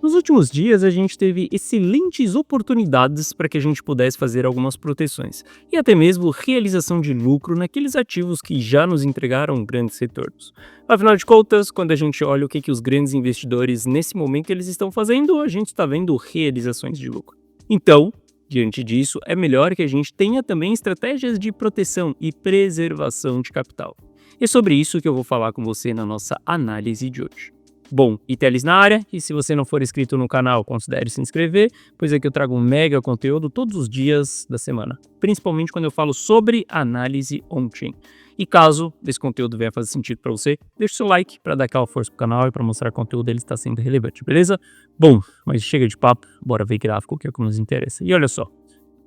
Nos últimos dias, a gente teve excelentes oportunidades para que a gente pudesse fazer algumas proteções e até mesmo realização de lucro naqueles ativos que já nos entregaram grandes retornos. Afinal de contas, quando a gente olha o que os grandes investidores nesse momento eles estão fazendo, a gente está vendo realizações de lucro. Então, diante disso, é melhor que a gente tenha também estratégias de proteção e preservação de capital. É sobre isso que eu vou falar com você na nossa análise de hoje. Bom, Itelis na área, e se você não for inscrito no canal, considere se inscrever, pois aqui eu trago um mega conteúdo todos os dias da semana, principalmente quando eu falo sobre análise on-chain. E caso esse conteúdo venha fazer sentido para você, deixa o seu like para dar aquela força pro canal e para mostrar que o conteúdo dele está sendo relevante, beleza? Bom, mas chega de papo, bora ver gráfico, que é o que nos interessa. E olha só,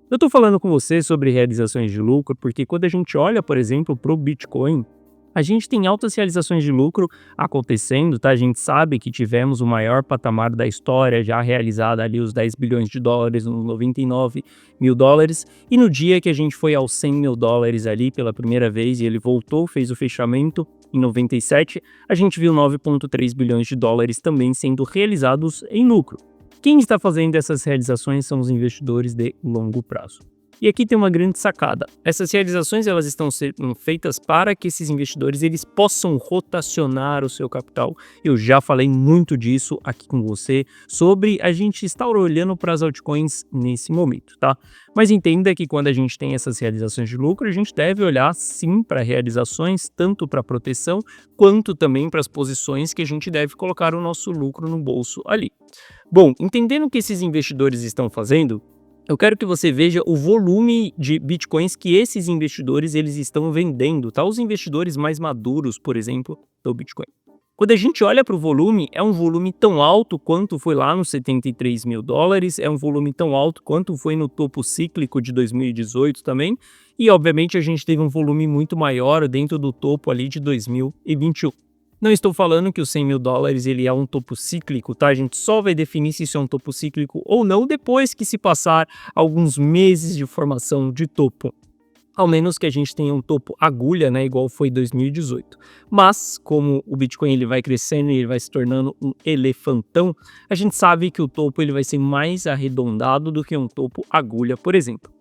eu tô falando com você sobre realizações de lucro porque quando a gente olha, por exemplo, para o Bitcoin, a gente tem altas realizações de lucro acontecendo, tá? A gente sabe que tivemos o maior patamar da história já realizado ali os 10 bilhões de dólares, uns 99 mil dólares. E no dia que a gente foi aos 100 mil dólares ali pela primeira vez e ele voltou, fez o fechamento em 97, a gente viu 9,3 bilhões de dólares também sendo realizados em lucro. Quem está fazendo essas realizações são os investidores de longo prazo. E aqui tem uma grande sacada. Essas realizações elas estão sendo feitas para que esses investidores eles possam rotacionar o seu capital. Eu já falei muito disso aqui com você sobre a gente estar olhando para as altcoins nesse momento, tá? Mas entenda que quando a gente tem essas realizações de lucro, a gente deve olhar sim para realizações, tanto para proteção, quanto também para as posições que a gente deve colocar o nosso lucro no bolso ali. Bom, entendendo o que esses investidores estão fazendo, eu quero que você veja o volume de bitcoins que esses investidores eles estão vendendo, tá? Os investidores mais maduros, por exemplo, do Bitcoin. Quando a gente olha para o volume, é um volume tão alto quanto foi lá nos 73 mil dólares, é um volume tão alto quanto foi no topo cíclico de 2018 também, e obviamente a gente teve um volume muito maior dentro do topo ali de 2021. Não estou falando que os 100 mil dólares ele é um topo cíclico, tá? A gente só vai definir se isso é um topo cíclico ou não depois que se passar alguns meses de formação de topo. Ao menos que a gente tenha um topo agulha, né, igual foi 2018. Mas, como o Bitcoin ele vai crescendo e ele vai se tornando um elefantão, a gente sabe que o topo ele vai ser mais arredondado do que um topo agulha, por exemplo.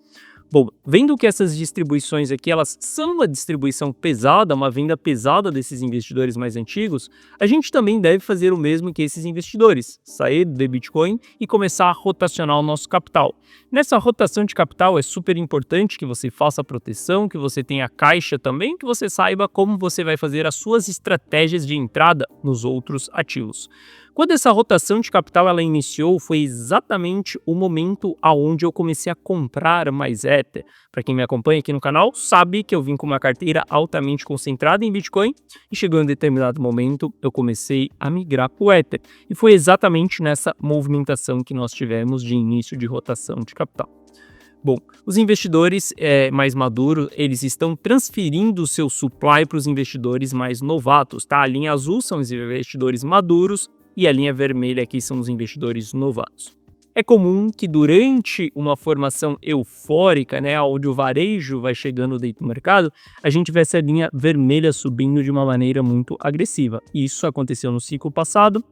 Bom, vendo que essas distribuições aqui, elas são uma distribuição pesada, uma venda pesada desses investidores mais antigos, a gente também deve fazer o mesmo que esses investidores, sair do Bitcoin e começar a rotacionar o nosso capital. Nessa rotação de capital é super importante que você faça a proteção, que você tenha caixa também, que você saiba como você vai fazer as suas estratégias de entrada nos outros ativos. Quando essa rotação de capital ela iniciou, foi exatamente o momento aonde eu comecei a comprar mais Ether. Para quem me acompanha aqui no canal, sabe que eu vim com uma carteira altamente concentrada em Bitcoin e chegou em um determinado momento eu comecei a migrar para o Ether. E foi exatamente nessa movimentação que nós tivemos de início de rotação de capital. Bom, os investidores mais maduros, eles estão transferindo o seu supply para os investidores mais novatos, tá? A linha azul são os investidores maduros, e a linha vermelha aqui são os investidores novatos. É comum que durante uma formação eufórica, né, onde o varejo vai chegando dentro do mercado, a gente vê essa linha vermelha subindo de uma maneira muito agressiva. Isso aconteceu no ciclo passado,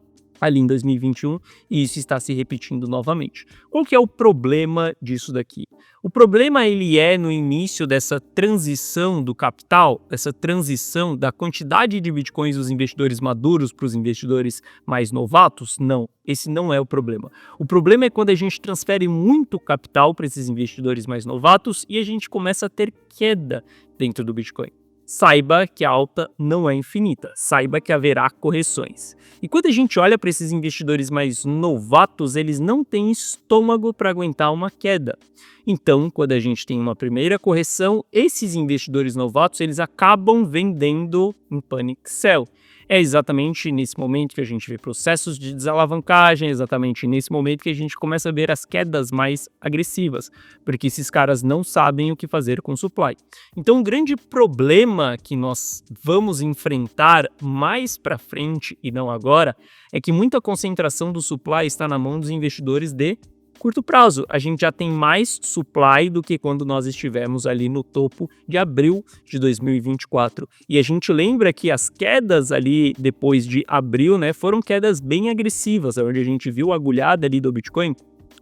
ali em 2021, e isso está se repetindo novamente. Qual que é o problema disso daqui? O problema ele é no início dessa transição do capital, essa transição da quantidade de bitcoins dos investidores maduros para os investidores mais novatos? Não, esse não é o problema. O problema é quando a gente transfere muito capital para esses investidores mais novatos e a gente começa a ter queda dentro do Bitcoin. Saiba que a alta não é infinita, saiba que haverá correções. E quando a gente olha para esses investidores mais novatos, eles não têm estômago para aguentar uma queda. Então, quando a gente tem uma primeira correção, esses investidores novatos, eles acabam vendendo em panic sell. É exatamente nesse momento que a gente vê processos de desalavancagem, é exatamente nesse momento que a gente começa a ver as quedas mais agressivas, porque esses caras não sabem o que fazer com o supply. Então, o grande problema que nós vamos enfrentar mais para frente e não agora, é que muita concentração do supply está na mão dos investidores de curto prazo. A gente já tem mais supply do que quando nós estivemos ali no topo de abril de 2024. E a gente lembra que as quedas ali depois de abril, né, foram quedas bem agressivas, onde a gente viu a agulhada ali do Bitcoin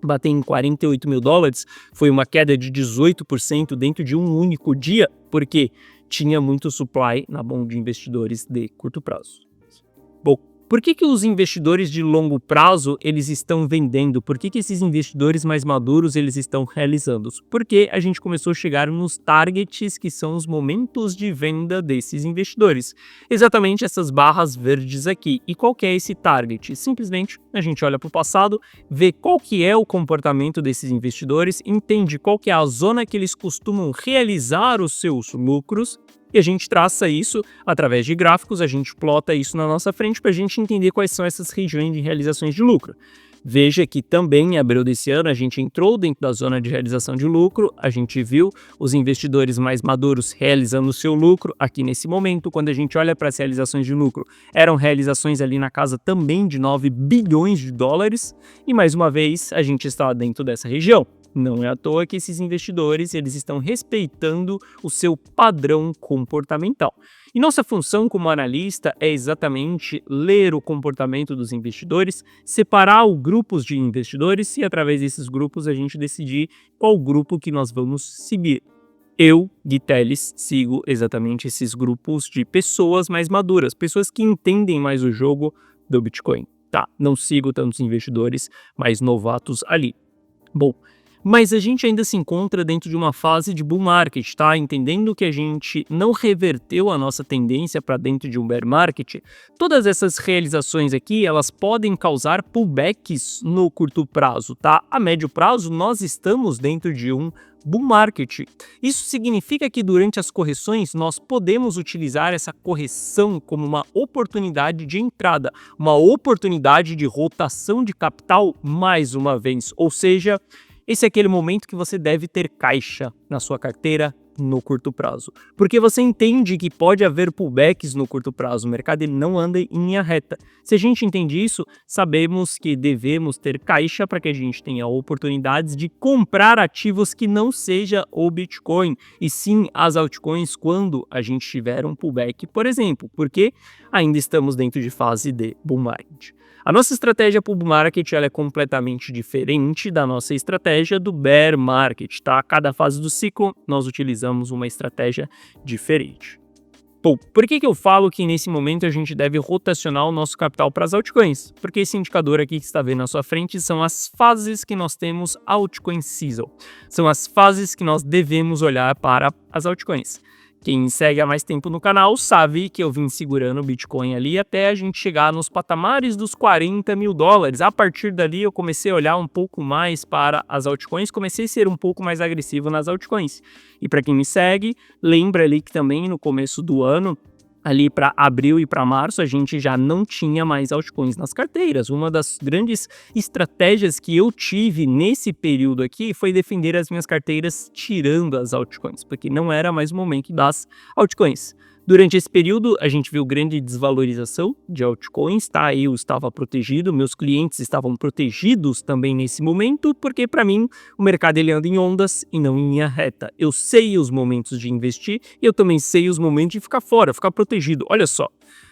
bater em 48 mil dólares, foi uma queda de 18% dentro de um único dia, porque tinha muito supply na mão de investidores de curto prazo. Bom, por que os investidores de longo prazo eles estão vendendo? Por que esses investidores mais maduros eles estão realizando? Porque a gente começou a chegar nos targets que são os momentos de venda desses investidores. Exatamente essas barras verdes aqui. E qual que é esse target? Simplesmente a gente olha para o passado, vê qual que é o comportamento desses investidores, entende qual que é a zona que eles costumam realizar os seus lucros, e a gente traça isso através de gráficos, a gente plota isso na nossa frente para a gente entender quais são essas regiões de realizações de lucro. Veja que também em abril desse ano a gente entrou dentro da zona de realização de lucro, a gente viu os investidores mais maduros realizando o seu lucro aqui nesse momento. Quando a gente olha para as realizações de lucro, eram realizações ali na casa também de 9 bilhões de dólares e mais uma vez a gente está dentro dessa região. Não é à toa que esses investidores eles estão respeitando o seu padrão comportamental. E nossa função como analista é exatamente ler o comportamento dos investidores, separar os grupos de investidores e através desses grupos a gente decidir qual grupo que nós vamos seguir. Eu, Gui Teles, sigo exatamente esses grupos de pessoas mais maduras, pessoas que entendem mais o jogo do Bitcoin. Tá, não sigo tantos investidores mais novatos ali. Bom, mas a gente ainda se encontra dentro de uma fase de bull market, tá? Entendendo que a gente não reverteu a nossa tendência para dentro de um bear market, todas essas realizações aqui, elas podem causar pullbacks no curto prazo, tá? A médio prazo, nós estamos dentro de um bull market. Isso significa que durante as correções, nós podemos utilizar essa correção como uma oportunidade de entrada, uma oportunidade de rotação de capital mais uma vez, ou seja, esse é aquele momento que você deve ter caixa na sua carteira no curto prazo. Porque você entende que pode haver pullbacks no curto prazo, o mercado ele não anda em linha reta. Se a gente entende isso, sabemos que devemos ter caixa para que a gente tenha oportunidades de comprar ativos que não seja o Bitcoin, e sim as altcoins quando a gente tiver um pullback, por exemplo, porque ainda estamos dentro de fase de bull market. A nossa estratégia para o bull market ela é completamente diferente da nossa estratégia do bear market, tá? Cada fase do ciclo nós utilizamos uma estratégia diferente. Bom, por que eu falo que nesse momento a gente deve rotacionar o nosso capital para as altcoins? Porque esse indicador aqui que está vendo na sua frente são as fases que nós temos altcoin season. São as fases que nós devemos olhar para as altcoins. Quem segue há mais tempo no canal sabe que eu vim segurando o Bitcoin ali até a gente chegar nos patamares dos 40 mil dólares. A partir dali eu comecei a olhar um pouco mais para as altcoins, comecei a ser um pouco mais agressivo nas altcoins. E para quem me segue, lembra ali que também no começo do ano, ali para abril e para março, a gente já não tinha mais altcoins nas carteiras. Uma das grandes estratégias que eu tive nesse período aqui foi defender as minhas carteiras tirando as altcoins, porque não era mais o momento das altcoins. Durante esse período, a gente viu grande desvalorização de altcoins, tá? Eu estava protegido, meus clientes estavam protegidos também nesse momento, porque para mim o mercado ele anda em ondas e não em linha reta. Eu sei os momentos de investir e eu também sei os momentos de ficar fora, ficar protegido. Olha só,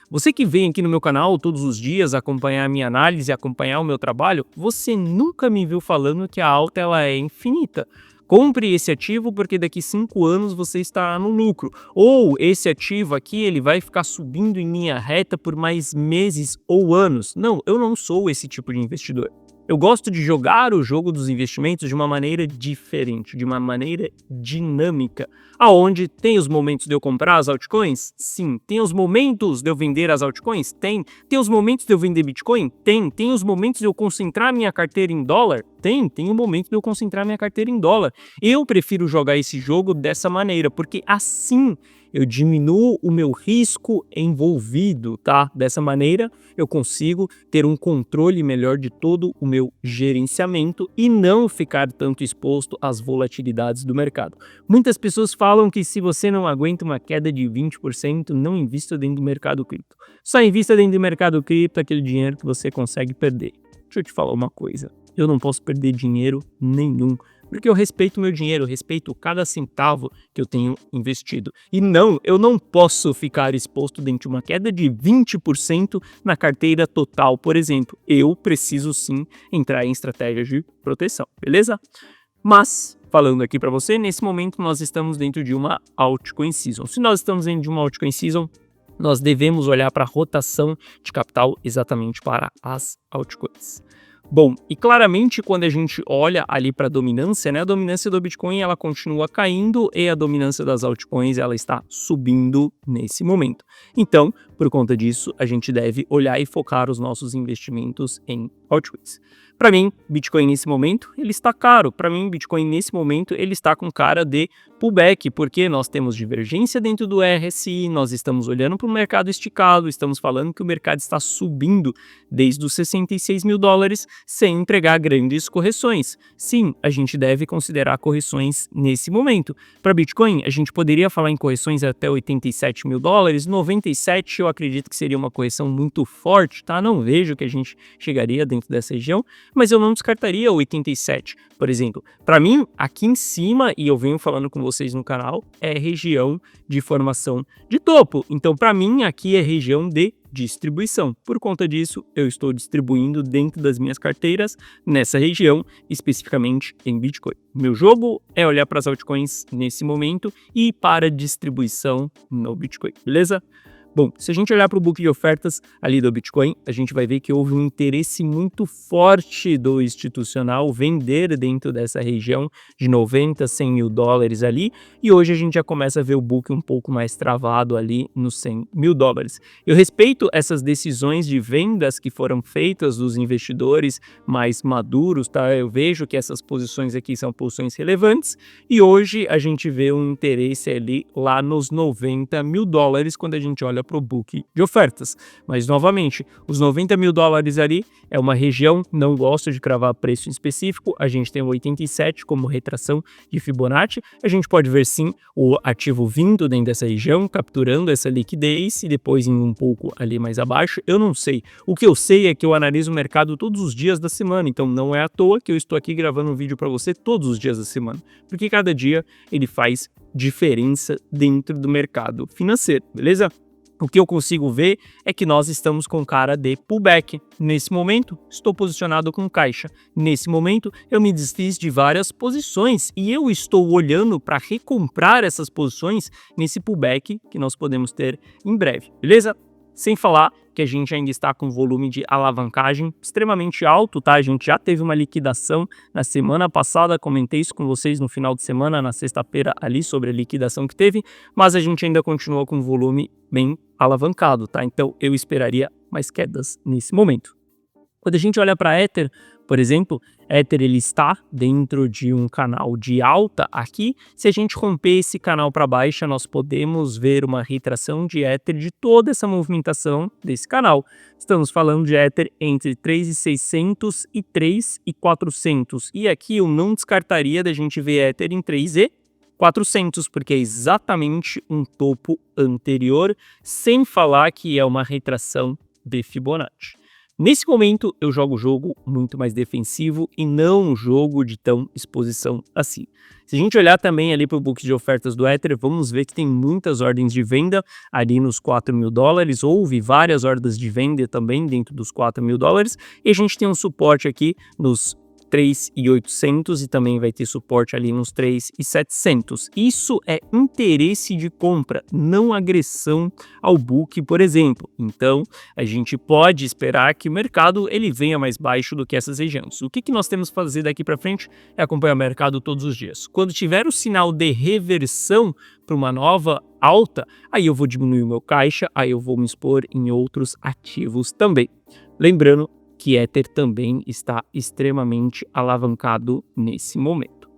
você que vem aqui no meu canal todos os dias acompanhar a minha análise, acompanhar o meu trabalho, você nunca me viu falando que a alta ela é infinita. Compre esse ativo porque daqui 5 anos você está no lucro. Ou esse ativo aqui ele vai ficar subindo em linha reta por mais meses ou anos. Não, eu não sou esse tipo de investidor. Eu gosto de jogar o jogo dos investimentos de uma maneira diferente, de uma maneira dinâmica. Aonde tem os momentos de eu comprar as altcoins? Sim. Tem os momentos de eu vender as altcoins? Tem. Tem os momentos de eu vender Bitcoin? Tem. Tem os momentos de eu concentrar minha carteira em dólar? Tem. Tem o momento de eu concentrar minha carteira em dólar. Eu prefiro jogar esse jogo dessa maneira, porque assim eu diminuo o meu risco envolvido, tá? Dessa maneira, eu consigo ter um controle melhor de todo o meu gerenciamento e não ficar tanto exposto às volatilidades do mercado. Muitas pessoas falam que se você não aguenta uma queda de 20%, não invista dentro do mercado cripto. Só invista dentro do mercado cripto aquele dinheiro que você consegue perder. Deixa eu te falar uma coisa. eu não posso perder dinheiro nenhum. Porque eu respeito meu dinheiro, eu respeito cada centavo que eu tenho investido. E não, eu não posso ficar exposto dentro de uma queda de 20% na carteira total, por exemplo. Eu preciso sim entrar em estratégias de proteção, beleza? Mas, falando aqui para você, nesse momento nós estamos dentro de uma altcoin season. Se nós estamos dentro de uma altcoin season, nós devemos olhar para a rotação de capital exatamente para as altcoins. Bom, e claramente quando a gente olha ali para a dominância, né, a dominância do Bitcoin ela continua caindo e a dominância das altcoins ela está subindo nesse momento. Então, por conta disso, a gente deve olhar e focar os nossos investimentos em altcoins. Para mim, Bitcoin nesse momento, ele está caro. Para mim, Bitcoin nesse momento, ele está com cara de pullback, porque nós temos divergência dentro do RSI, nós estamos olhando para o mercado esticado, estamos falando que o mercado está subindo desde os 66 mil dólares sem entregar grandes correções. Sim, a gente deve considerar correções nesse momento. Para Bitcoin, a gente poderia falar em correções até 87 mil dólares, 97 eu acredito que seria uma correção muito forte, tá? Não vejo que a gente chegaria dentro dessa região, mas eu não descartaria 87, por exemplo. Para mim, aqui em cima, e eu venho falando com vocês no canal, é região de formação de topo. Então, para mim, aqui é região de distribuição. Por conta disso, eu estou distribuindo dentro das minhas carteiras nessa região, especificamente em Bitcoin. Meu jogo é olhar para as altcoins nesse momento e para distribuição no Bitcoin, beleza? Bom, se a gente olhar para o book de ofertas ali do Bitcoin, a gente vai ver que houve um interesse muito forte do institucional vender dentro dessa região de 90, 100 mil dólares ali, e hoje a gente já começa a ver o book um pouco mais travado ali nos 100 mil dólares. Eu respeito essas decisões de vendas que foram feitas dos investidores mais maduros, tá? Eu vejo que essas posições aqui são posições relevantes, e hoje a gente vê um interesse ali lá nos 90 mil dólares quando a gente olha para o book de ofertas. Mas, novamente, os 90 mil dólares ali é uma região, não gosto de cravar preço em específico, a gente tem o 87 como retração de Fibonacci, a gente pode ver sim o ativo vindo dentro dessa região, capturando essa liquidez e depois em um pouco ali mais abaixo, eu não sei. O que eu sei é que eu analiso o mercado todos os dias da semana, então não é à toa que eu estou aqui gravando um vídeo para você todos os dias da semana, porque cada dia ele faz diferença dentro do mercado financeiro, beleza? O que eu consigo ver é que nós estamos com cara de pullback. Nesse momento, estou posicionado com caixa. Nesse momento, eu me desfiz de várias posições e eu estou olhando para recomprar essas posições nesse pullback que nós podemos ter em breve, beleza? Sem falar que a gente ainda está com volume de alavancagem extremamente alto, tá? A gente já teve uma liquidação na semana passada, comentei isso com vocês no final de semana, na sexta-feira ali, sobre a liquidação que teve, mas a gente ainda continua com volume bem alavancado, tá? Então eu esperaria mais quedas nesse momento. Quando a gente olha para Ether, por exemplo, Ether ele está dentro de um canal de alta aqui. Se a gente romper esse canal para baixa, nós podemos ver uma retração de Ether de toda essa movimentação desse canal. Estamos falando de Ether entre 3.600 e 3.400. E aqui eu não descartaria da gente ver Ether em 3.400, porque é exatamente um topo anterior, sem falar que é uma retração de Fibonacci. Nesse momento, eu jogo o jogo muito mais defensivo e não um jogo de tão exposição assim. Se a gente olhar também ali para o book de ofertas do Ether, vamos ver que tem muitas ordens de venda ali nos 4 mil dólares. Houve várias ordens de venda também dentro dos 4 mil dólares. E a gente tem um suporte aqui nos 3.800 e também vai ter suporte ali nos 3.700. Isso é interesse de compra, não agressão ao book, por exemplo. Então, a gente pode esperar que o mercado ele venha mais baixo do que essas regiões. O que nós temos que fazer daqui para frente é acompanhar o mercado todos os dias. Quando tiver o sinal de reversão para uma nova alta, aí eu vou diminuir o meu caixa, aí eu vou me expor em outros ativos também. Lembrando que Ether também está extremamente alavancado nesse momento.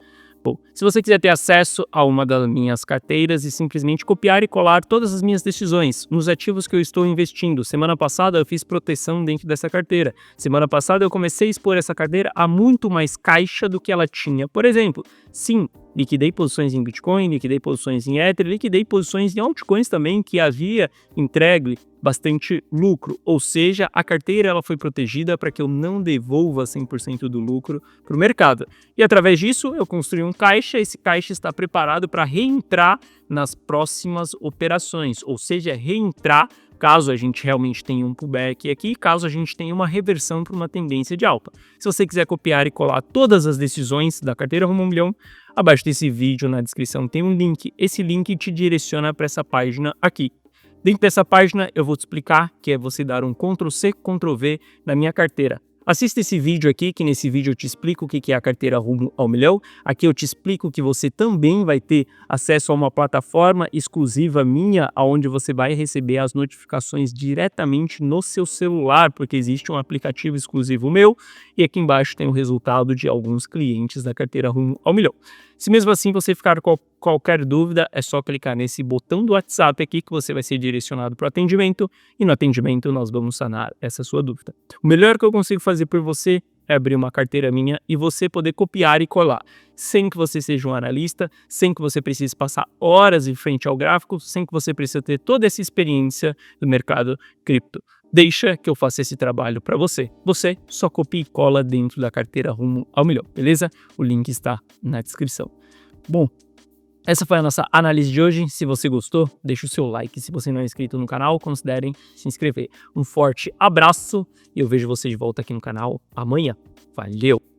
Bom, se você quiser ter acesso a uma das minhas carteiras e simplesmente copiar e colar todas as minhas decisões nos ativos que eu estou investindo, semana passada eu fiz proteção dentro dessa carteira, semana passada eu comecei a expor essa carteira a muito mais caixa do que ela tinha. Por exemplo, sim, liquidei posições em Bitcoin, liquidei posições em Ether, liquidei posições em altcoins também que havia entregue bastante lucro, ou seja, a carteira ela foi protegida para que eu não devolva 100% do lucro para o mercado. E através disso eu construí um caixa, esse caixa está preparado para reentrar nas próximas operações, ou seja, reentrar caso a gente realmente tenha um pullback aqui, caso a gente tenha uma reversão para uma tendência de alta. Se você quiser copiar e colar todas as decisões da carteira Rumo a 1 Milhão, abaixo desse vídeo na descrição tem um link, esse link te direciona para essa página aqui. Dentro dessa página eu vou te explicar que é você dar um Ctrl+C, Ctrl+V na minha carteira. Assista esse vídeo aqui, que nesse vídeo eu te explico o que é a carteira Rumo ao Milhão. Aqui eu te explico que você também vai ter acesso a uma plataforma exclusiva minha, onde você vai receber as notificações diretamente no seu celular, porque existe um aplicativo exclusivo meu, e aqui embaixo tem o resultado de alguns clientes da carteira Rumo ao Milhão. Se mesmo assim você ficar com qualquer dúvida, é só clicar nesse botão do WhatsApp aqui que você vai ser direcionado para o atendimento, e no atendimento nós vamos sanar essa sua dúvida. O melhor que eu consigo fazer por você é abrir uma carteira minha e você poder copiar e colar, sem que você seja um analista, sem que você precise passar horas em frente ao gráfico, sem que você precise ter toda essa experiência do mercado cripto. Deixa que eu faça esse trabalho para você. Você só copia e cola dentro da carteira Rumo ao Milhão, beleza? O link está na descrição. Bom, essa foi a nossa análise de hoje. Se você gostou, deixa o seu like. Se você não é inscrito no canal, considerem se inscrever. Um forte abraço e eu vejo você de volta aqui no canal amanhã. Valeu!